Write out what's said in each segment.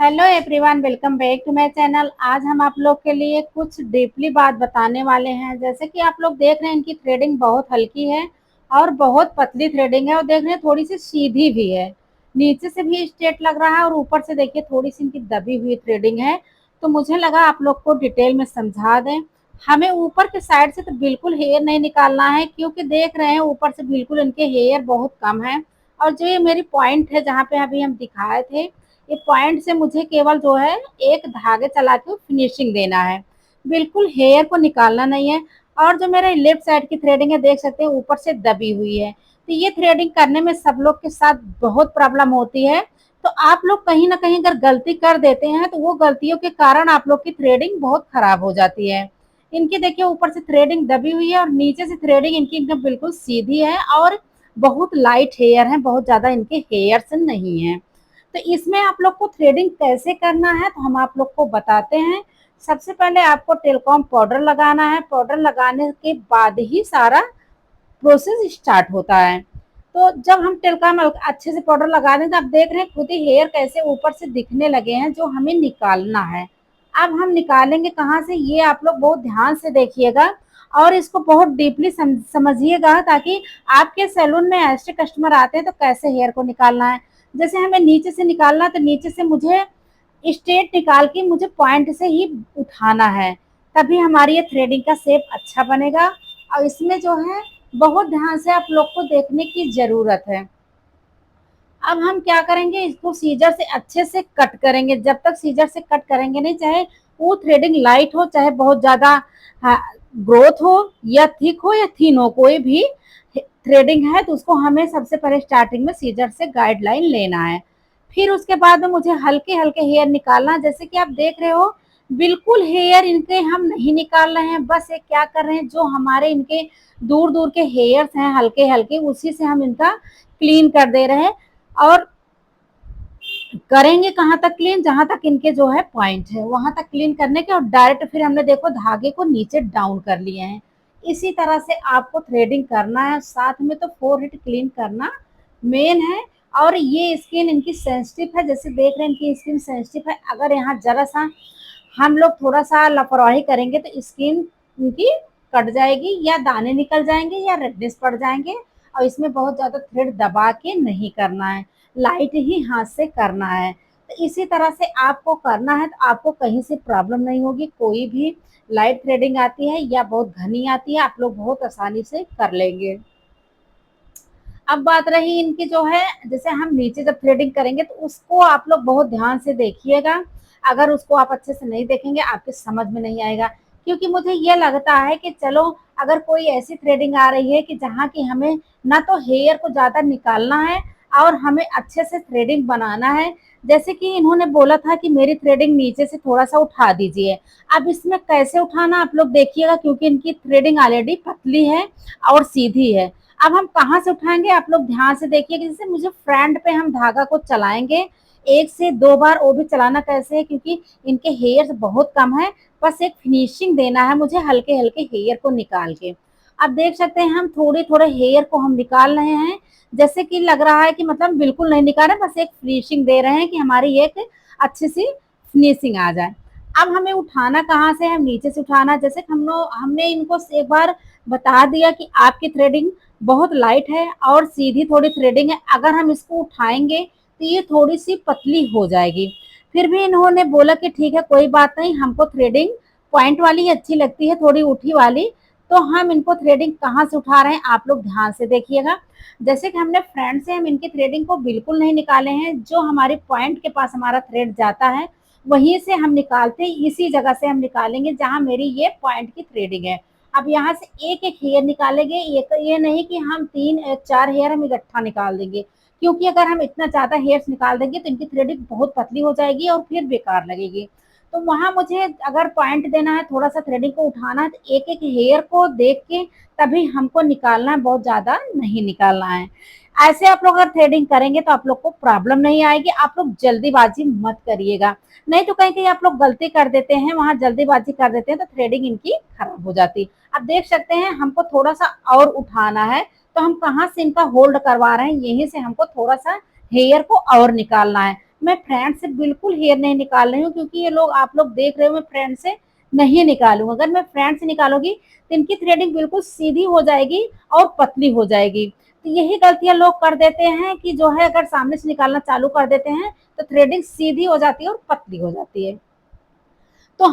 Hello everyone, welcome back to my channel. आज हम आप लोग के लिए कुछ डीपली बात बताने वाले हैं। जैसे कि आप लोग देख रहे हैं, इनकी थ्रेडिंग बहुत हल्की है और बहुत पतली थ्रेडिंग है और देख रहे हैं थोड़ी सी सीधी भी है। नीचे से भी स्ट्रेट लग रहा है और ऊपर से देखिए थोड़ी सी इनकी दबी हुई थ्रेडिंग है। तो मुझे लगा आप लोग को डिटेल में समझा दें। हमें ऊपर के साइड से तो बिल्कुल हेयर नहीं निकालना है, क्योंकि देख रहे हैं ऊपर से बिल्कुल इनके हेयर बहुत कम है। और जो ये मेरी पॉइंट है जहाँ पे अभी हम दिखाए थे, ये पॉइंट से मुझे केवल जो है एक धागे चला के फिनिशिंग देना है, बिल्कुल हेयर को निकालना नहीं है। और जो मेरे लेफ्ट साइड की थ्रेडिंग है, देख सकते हैं ऊपर से दबी हुई है। तो ये थ्रेडिंग करने में सब लोग के साथ बहुत प्रॉब्लम होती है। तो आप लोग कहीं ना कहीं अगर गलती कर देते हैं तो वो गलतियों के कारण आप लोग की थ्रेडिंग बहुत खराब हो जाती है। इनकी देखिए ऊपर से थ्रेडिंग दबी हुई है और नीचे से थ्रेडिंग इनकी एकदम बिल्कुल सीधी है और बहुत लाइट हेयर है, बहुत ज्यादा इनके हेयर्स नहीं है। तो इसमें आप लोग को थ्रेडिंग कैसे करना है तो हम आप लोग को बताते हैं। सबसे पहले आपको टेलकॉम पाउडर लगाना है। पाउडर लगाने के बाद ही सारा प्रोसेस स्टार्ट होता है। तो जब हम टेलकॉम अच्छे से पाउडर लगा दें तो आप देख रहे हैं खुद ही हेयर कैसे ऊपर से दिखने लगे हैं, जो हमें निकालना है। अब हम निकालेंगे कहाँ से, ये आप लोग बहुत ध्यान से देखिएगा और इसको बहुत डीपली समझिएगा, ताकि आपके सैलून में ऐसे कस्टमर आते हैं तो कैसे हेयर को निकालना है। जैसे हमें नीचे से निकालना है तो नीचे से मुझे स्ट्रेट निकाल के मुझे पॉइंट से ही उठाना है, तभी हमारी ये थ्रेडिंग का शेप अच्छा बनेगा। और इसमें जो है बहुत ध्यान से आप लोग को देखने की जरूरत है। अब हम क्या करेंगे, इसको सीजर से अच्छे से कट करेंगे। जब तक सीजर से कट करेंगे नहीं, चाहे वो थ्रेडिंग लाइट हो चाहे बहुत ज्यादा ग्रोथ हो या थिक हो या थीन हो, कोई भी थ्रेडिंग है तो उसको हमें सबसे पहले स्टार्टिंग में सीजर से गाइडलाइन लेना है। फिर उसके बाद में मुझे हल्के हल्के हेयर निकालना। जैसे कि आप देख रहे हो बिल्कुल हेयर इनके हम नहीं निकाल रहे हैं, बस ये क्या कर रहे हैं, जो हमारे इनके दूर दूर के हेयर्स हैं हल्के हल्के, उसी से हम इनका क्लीन कर दे रहे हैं। और करेंगे कहाँ तक क्लीन, जहां तक इनके जो है पॉइंट है वहां तक क्लीन करने के, और डायरेक्ट फिर हमने देखो धागे को नीचे डाउन कर लिए हैं। इसी तरह से आपको थ्रेडिंग करना है, साथ में तो फोरहेड क्लीन करना मेन है। और ये स्किन इनकी सेंसिटिव है, जैसे देख रहे हैं इनकी स्किन सेंसिटिव है। अगर यहाँ जरा सा हम लोग थोड़ा सा लापरवाही करेंगे तो स्किन इनकी कट जाएगी, या दाने निकल जाएंगे, या रेडनेस पड़ जाएंगे। और इसमें बहुत ज्यादा थ्रेड दबा के नहीं करना है, लाइट ही हाथ से करना है। तो इसी तरह से आपको करना है तो आपको कहीं से प्रॉब्लम नहीं होगी। कोई भी लाइट थ्रेडिंग आती है या बहुत घनी आती है, आप लोग बहुत आसानी से कर लेंगे। अब बात रही इनकी जो है, जैसे हम नीचे जब थ्रेडिंग करेंगे तो उसको आप लोग बहुत ध्यान से देखिएगा। अगर उसको आप अच्छे से नहीं देखेंगे आपके समझ में नहीं आएगा। क्योंकि मुझे ये लगता है कि चलो, अगर कोई ऐसी थ्रेडिंग आ रही है कि जहाँ की हमें ना तो हेयर को ज्यादा निकालना है और हमें अच्छे से थ्रेडिंग बनाना है। जैसे कि इन्होंने बोला था कि मेरी थ्रेडिंग नीचे से थोड़ा सा उठा दीजिए। अब इसमें कैसे उठाना आप लोग देखिएगा, क्योंकि इनकी थ्रेडिंग ऑलरेडी पतली है और सीधी है। अब हम कहाँ से उठाएंगे आप लोग ध्यान से देखिए। जैसे मुझे फ्रंट पे हम धागा को चलाएंगे एक से दो बार, वो भी चलाना कैसे है, क्योंकि इनके हेयर्स बहुत कम है। बस एक फिनिशिंग देना है मुझे हल्के हल्के हेयर को निकाल के। अब देख सकते हैं हम थोड़े थोड़े हेयर को हम निकाल रहे हैं, जैसे कि लग रहा है कि मतलब बिल्कुल नहीं निकाल रहे, बस एक फिनिशिंग दे रहे हैं कि हमारी एक अच्छी सी फिनिशिंग आ जाए। अब हमें उठाना कहाँ से है, हम नीचे से उठाना। जैसे हमने इनको एक बार बता दिया कि आपकी थ्रेडिंग बहुत लाइट है और सीधी थोड़ी थ्रेडिंग है, अगर हम इसको उठाएंगे तो ये थोड़ी सी पतली हो जाएगी। फिर भी इन्होंने बोला कि ठीक है कोई बात नहीं, हमको थ्रेडिंग पॉइंट वाली ही अच्छी लगती है, थोड़ी उठी वाली। तो हम इनको थ्रेडिंग कहाँ से उठा रहे हैं आप लोग ध्यान से देखिएगा। जैसे कि हमने फ्रंट से हम इनकी थ्रेडिंग को बिल्कुल नहीं निकाले हैं, जो हमारे पॉइंट के पास हमारा थ्रेड जाता है वहीं से हम निकालते हैं। इसी जगह से हम निकालेंगे जहां मेरी ये पॉइंट की थ्रेडिंग है। अब यहाँ से एक एक हेयर निकालेंगे, ये नहीं कि हम तीन चार हेयर हम इकट्ठा निकाल देंगे, क्योंकि अगर हम इतना ज्यादा हेयर्स निकाल देंगे तो इनकी थ्रेडिंग बहुत पतली हो जाएगी और फिर बेकार लगेगी। तो वहां मुझे अगर पॉइंट देना है, थोड़ा सा थ्रेडिंग को उठाना है, तो एक एक हेयर को देख के तभी हमको निकालना है, बहुत ज्यादा नहीं निकालना है। ऐसे आप लोग अगर थ्रेडिंग करेंगे तो आप लोग को प्रॉब्लम नहीं आएगी। आप लोग जल्दीबाजी मत करिएगा, नहीं तो कहीं कहीं आप लोग गलती कर देते हैं, वहां जल्दीबाजी कर देते हैं तो थ्रेडिंग इनकी खराब हो जाती है। अब देख सकते हैं हमको थोड़ा सा और उठाना है, तो हम कहाँ से इनका होल्ड करवा रहे हैं, यहीं से हमको थोड़ा सा हेयर को और निकालना है। मैं फ्रंट से बिल्कुल हेयर नहीं निकाल रही हूँ, क्योंकि ये लोग आप लोग देख रहे हो मैं फ्रंट से नहीं निकालूंगा। अगर मैं फ्रंट से निकालूंगी तो इनकी थ्रेडिंग बिल्कुल सीधी हो जाएगी और पतली हो जाएगी। तो यही गलतियां लोग कर देते हैं कि जो है अगर सामने से निकालना चालू कर देते हैं तो थ्रेडिंग सीधी हो जाती है और पतली हो जाती है। तो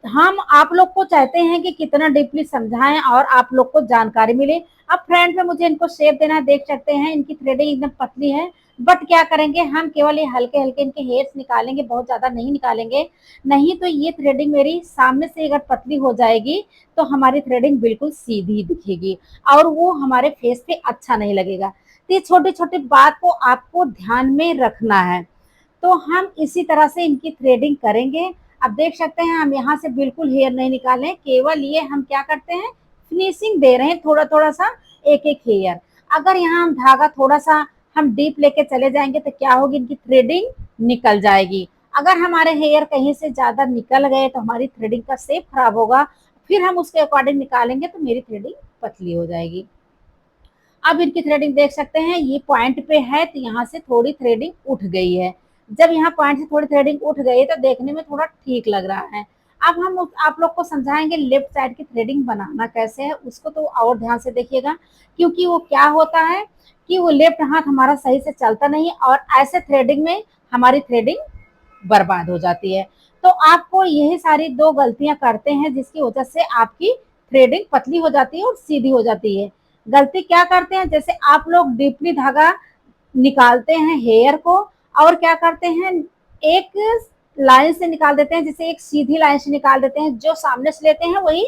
हम आप लोग को चाहते हैं कि कितना डीपली समझाएं और आप लोग को जानकारी मिले। अब फ्रंट में मुझे इनको शेप देना है, देख सकते हैं इनकी थ्रेडिंग एकदम पतली है। बट क्या करेंगे, हम केवल ये हल्के हल्के इनके हेयर्स निकालेंगे, बहुत ज्यादा नहीं निकालेंगे। नहीं तो ये थ्रेडिंग मेरी सामने से अगर पतली हो जाएगी तो हमारी थ्रेडिंग बिल्कुल सीधी दिखेगी और वो हमारे फेस पे अच्छा नहीं लगेगा। तो ये छोटी छोटी बात को आपको ध्यान में रखना है। तो हम इसी तरह से इनकी थ्रेडिंग करेंगे। अब देख सकते हैं हम यहाँ से बिल्कुल हेयर नहीं निकाले, केवल ये हम क्या करते हैं, फिनिशिंग दे रहे हैं थोड़ा थोड़ा सा, एक एक हेयर। अगर यहाँ हम धागा थोड़ा सा हम डीप लेके चले जाएंगे तो क्या होगी, इनकी थ्रेडिंग निकल जाएगी। अगर हमारे हेयर कहीं से ज्यादा निकल गए तो हमारी थ्रेडिंग का शेप खराब होगा, फिर हम उसके अकॉर्डिंग निकालेंगे तो मेरी थ्रेडिंग पतली हो जाएगी। अब इनकी थ्रेडिंग देख सकते हैं, ये पॉइंट पे है तो यहाँ से थोड़ी थ्रेडिंग उठ गई है। जब यहाँ पॉइंट से थोड़ी थ्रेडिंग उठ गई तो देखने में थोड़ा ठीक लग रहा है। अब हम आप लोग को समझाएंगे लेफ्ट साइड की थ्रेडिंग बनाना कैसे है, उसको तो और ध्यान से देखिएगा। क्योंकि वो क्या होता है कि वो लेफ्ट हाथ हमारा सही से चलता नहीं है और ऐसे थ्रेडिंग में हमारी थ्रेडिंग बर्बाद हो जाती है। तो आपको यही सारी दो गलतियां करते हैं जिसकी वजह से आपकी थ्रेडिंग पतली हो जाती है और सीधी हो जाती है। गलती क्या करते हैं, जैसे आप लोग डीपली धागा निकालते हैं हेयर को और क्या करते हैं, एक लाइन से निकाल देते हैं, जैसे एक सीधी लाइन से निकाल देते हैं, जो सामने से लेते हैं वही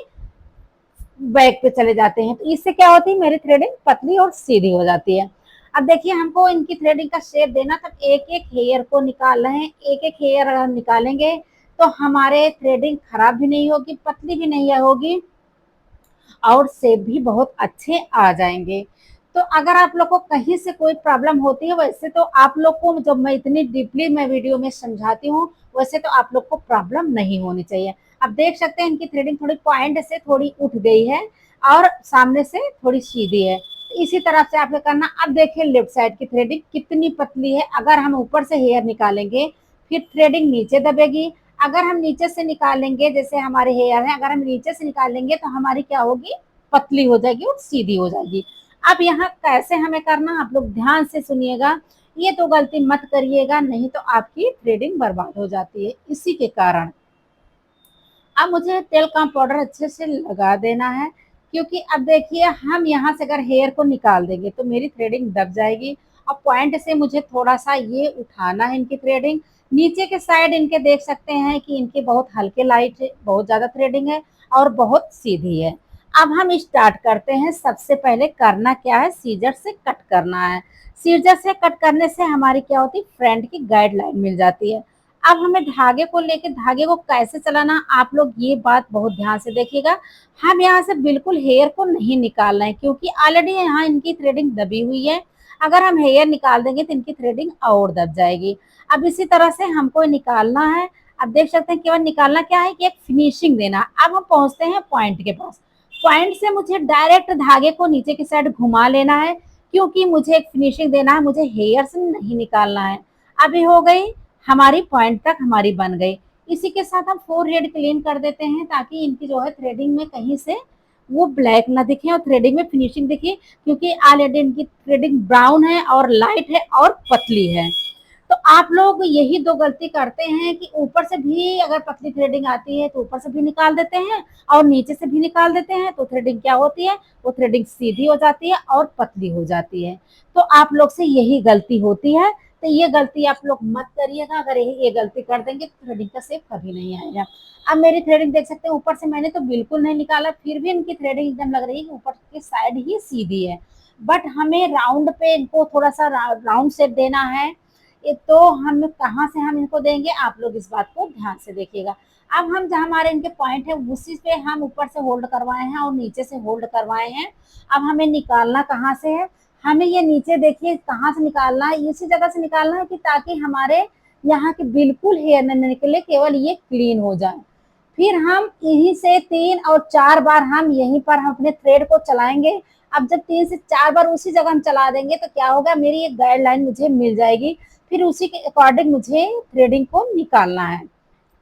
बैक पे चले जाते हैं। तो इससे क्या होती है, मेरी थ्रेडिंग पतली और सीधी हो जाती है। अब देखिए हमको इनकी थ्रेडिंग का शेप देना, तब एक एक हेयर को निकाल रहे हैं। एक एक हेयर अगर हम निकालेंगे तो हमारे थ्रेडिंग खराब भी नहीं होगी, पतली भी नहीं होगी और शेप भी बहुत अच्छे आ जाएंगे। तो अगर आप लोग को कहीं से कोई प्रॉब्लम होती है, वैसे तो आप लोग को जब मैं इतनी डीपली मैं वीडियो में समझाती हूँ, वैसे तो आप लोग को प्रॉब्लम नहीं होनी चाहिए। अब देख सकते हैं इनकी थ्रेडिंग थोड़ी पॉइंट से थोड़ी उठ गई है और सामने से थोड़ी सीधी है। तो इसी तरह से आपको करना। अब देखिए लेफ्ट साइड की थ्रेडिंग कितनी पतली है। अगर हम ऊपर से हेयर निकालेंगे फिर थ्रेडिंग नीचे दबेगी। अगर हम नीचे से निकालेंगे, जैसे हमारे हेयर है, अगर हम नीचे से निकालेंगे तो हमारी क्या होगी, पतली हो जाएगी और सीधी हो जाएगी। अब यहाँ कैसे हमें करना, आप लोग ध्यान से सुनिएगा, ये तो गलती मत करिएगा, नहीं तो आपकी थ्रेडिंग बर्बाद हो जाती है इसी के कारण। अब मुझे तेल का पाउडर अच्छे से लगा देना है, क्योंकि अब देखिए हम यहाँ से अगर हेयर को निकाल देंगे तो मेरी थ्रेडिंग दब जाएगी। अब पॉइंट से मुझे थोड़ा सा ये उठाना है इनकी थ्रेडिंग। नीचे के साइड इनके देख सकते हैं कि इनके बहुत हल्के लाइट है, बहुत ज्यादा थ्रेडिंग है और बहुत सीधी है। अब हम स्टार्ट करते हैं। सबसे पहले करना क्या है, सीजर से कट करना है। सीजर से कट करने से हमारी क्या होती है, फ्रंट की गाइडलाइन मिल जाती है। अब हमें धागे को लेके धागे को कैसे चलाना, आप लोग ये बात बहुत ध्यान से देखिएगा। हम यहाँ से बिल्कुल हेयर को नहीं निकालना है, क्योंकि ऑलरेडी यहाँ इनकी थ्रेडिंग दबी हुई है। अगर हम हेयर निकाल देंगे तो इनकी थ्रेडिंग और दब जाएगी। अब इसी तरह से हमको निकालना है। अब देख सकते हैं केवल निकालना क्या है कि एक फिनिशिंग देना। अब हम पहुंचते हैं पॉइंट के पास। पॉइंट से मुझे डायरेक्ट धागे को नीचे की साइड घुमा लेना है, क्योंकि मुझे एक फिनिशिंग देना है, मुझे हेयर से नहीं निकालना है। अभी हो गई हमारी पॉइंट तक हमारी बन गई। इसी के साथ हम फोर हेड क्लीन कर देते हैं, ताकि इनकी जो है थ्रेडिंग में कहीं से वो ब्लैक ना दिखे और थ्रेडिंग में फिनिशिंग दिखे, क्योंकि ऑलरेडी इनकी थ्रेडिंग ब्राउन है और लाइट है और पतली है। तो आप लोग यही दो गलती करते हैं कि ऊपर से भी अगर पतली थ्रेडिंग आती है तो ऊपर से भी निकाल देते हैं और नीचे से भी निकाल देते हैं, तो थ्रेडिंग क्या होती है, वो थ्रेडिंग सीधी हो जाती है और पतली हो जाती है। तो आप लोग से यही गलती होती है। तो ये गलती आप लोग मत करिएगा। अगर ये गलती कर देंगे तो थ्रेडिंग का शेप कभी नहीं आएगा। अब मेरी थ्रेडिंग देख सकते हैं, ऊपर से मैंने तो बिल्कुल नहीं निकाला, फिर भी इनकी थ्रेडिंग एकदम लग रही है कि ऊपर की साइड ही सीधी है। बट हमें राउंड पे इनको थोड़ा सा राउंड शेप देना है। ये तो हम कहाँ से हम इनको देंगे, आप लोग इस बात को ध्यान से देखिएगा। अब हम जहाँ हमारे इनके पॉइंट है उसी पे हम ऊपर से होल्ड करवाए हैं और नीचे से होल्ड करवाए हैं। अब हमें निकालना कहाँ से है, हमें ये नीचे देखिए कहाँ से निकालना है, इसी जगह से निकालना है कि ताकि हमारे यहाँ के बिल्कुल हेयर न निकले, केवल ये क्लीन हो जाए। फिर हम यहीं से 3 और 4 बार हम यहीं पर हम अपने थ्रेड को चलाएंगे। अब जब 3 से 4 बार उसी जगह हम चला देंगे तो क्या होगा, मेरी एक गाइडलाइन मुझे मिल जाएगी फिर उसी के अकॉर्डिंग मुझे थ्रेडिंग को निकालना है।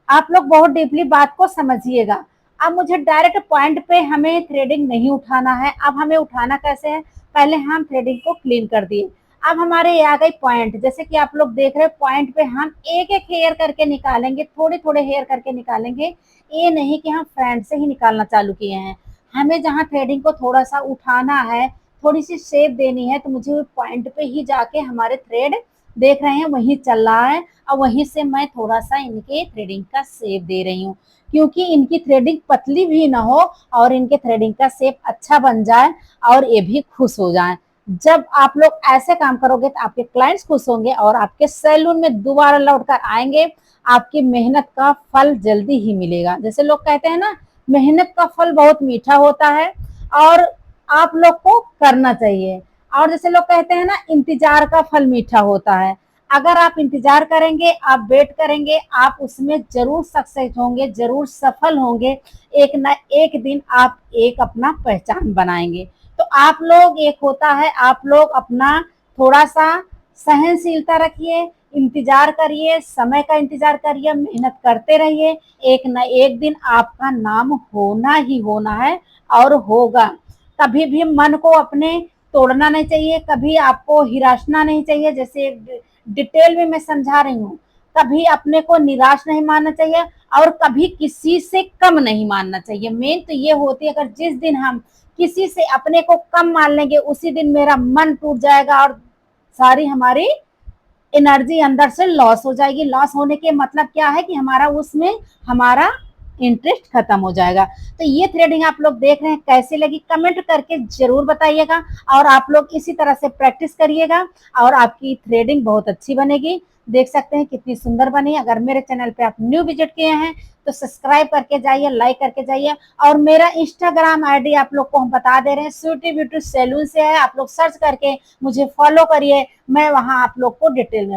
आप लोग बहुत डीपली बात को समझिएगा। अब मुझे डायरेक्ट पॉइंट पे हमें थ्रेडिंग नहीं उठाना है। अब हमें उठाना कैसे है, पहले हम थ्रेडिंग को क्लीन कर दिए। अब हमारे ये आ गई पॉइंट, जैसे कि आप लोग देख रहे हैं पॉइंट पे हम एक एक हेयर करके निकालेंगे, थोड़े थोड़े हेयर करके निकालेंगे। ये नहीं कि हम फ्रंट से ही निकालना चालू किए हैं। हमें जहाँ थ्रेडिंग को थोड़ा सा उठाना है, थोड़ी सी शेप देनी है, तो मुझे पॉइंट पे ही जाके हमारे थ्रेड देख रहे हैं वहीं चल रहा है, और वहीं से मैं थोड़ा सा इनके थ्रेडिंग का शेप दे रही हूँ, क्योंकि इनकी थ्रेडिंग पतली भी ना हो और इनके थ्रेडिंग का शेप अच्छा बन जाए और ये भी खुश हो जाए। जब आप लोग ऐसे काम करोगे तो आपके क्लाइंट्स खुश होंगे और आपके सैलून में दोबारा लौट कर आएंगे। आपकी मेहनत का फल जल्दी ही मिलेगा। जैसे लोग कहते हैं ना, मेहनत का फल बहुत मीठा होता है और आप लोग को करना चाहिए। और जैसे लोग कहते हैं ना, इंतजार का फल मीठा होता है। अगर आप इंतजार करेंगे, आप वेट करेंगे, आप उसमें जरूर सक्सेस होंगे, जरूर सफल होंगे। एक ना एक दिन आप एक अपना पहचान बनाएंगे। तो आप लोग, एक होता है, आप लोग अपना थोड़ा सा सहनशीलता रखिए, इंतजार करिए, समय का इंतजार करिए, मेहनत करते रहिए। एक ना एक दिन आपका नाम होना ही होना है और होगा। कभी भी मन को अपने तोड़ना नहीं चाहिए, कभी आपको हिराशना नहीं चाहिए। जैसे डिटेल में मैं समझा रही हूँ, कभी अपने को निराश नहीं मानना चाहिए और कभी किसी से कम नहीं मानना चाहिए। मेन तो ये होती है, अगर जिस दिन हम किसी से अपने को कम मान लेंगे, उसी दिन मेरा मन टूट जाएगा और सारी हमारी एनर्जी अंदर से लॉस हो जाएगी। लॉस होने के मतलब क्या है कि हमारा उसमें हमारा इंटरेस्ट खत्म हो जाएगा। तो ये थ्रेडिंग आप लोग देख रहे हैं, कैसी लगी कमेंट करके जरूर बताइएगा। और आप लोग इसी तरह से प्रैक्टिस करिएगा और आपकी थ्रेडिंग बहुत अच्छी बनेगी। देख सकते हैं कितनी सुंदर बनी। अगर मेरे चैनल पे आप न्यू विजिट किए हैं तो सब्सक्राइब करके जाइए, लाइक करके जाइए। और मेरा इंस्टाग्राम आईडी आप लोग को हम बता दे रहे हैं, स्वीटी ब्यूटी सैलून से है। आप लोग सर्च करके मुझे फॉलो करिए, मैं वहां आप लोग को डिटेल में